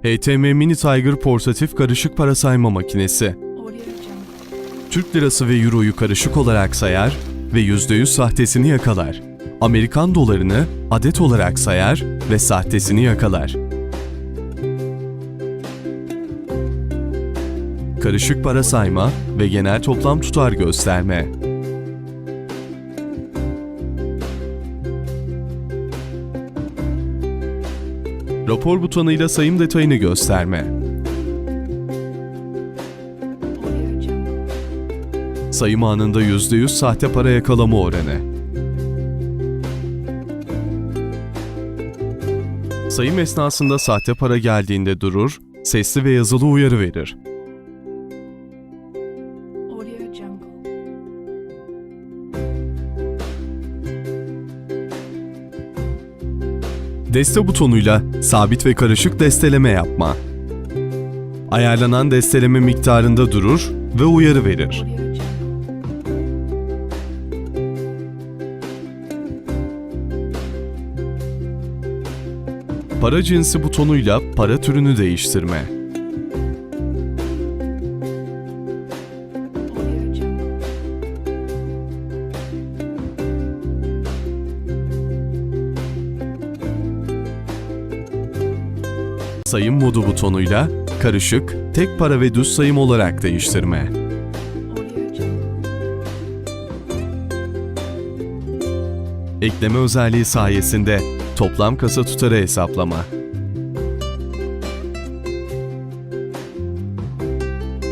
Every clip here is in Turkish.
HTM Mini Tiger portatif karışık para sayma makinesi. Türk lirası ve euroyu karışık olarak sayar ve %100 sahtesini yakalar. Amerikan dolarını adet olarak sayar ve sahtesini yakalar. Karışık para sayma ve genel toplam tutar gösterme. Rapor butonuyla sayım detayını gösterme. Sayım anında %100 sahte para yakalama oranı. Sayım esnasında sahte para geldiğinde durur, sesli ve yazılı uyarı verir. Deste butonuyla sabit ve karışık desteleme yapma. Ayarlanan desteleme miktarında durur ve uyarı verir. Para cinsi butonuyla para türünü değiştirme. Sayım modu butonuyla karışık, tek para ve düz sayım olarak değiştirme. Ekleme özelliği sayesinde toplam kasa tutarı hesaplama.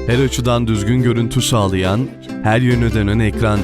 Her açıdan düzgün görüntü sağlayan, her yöne dönen ekran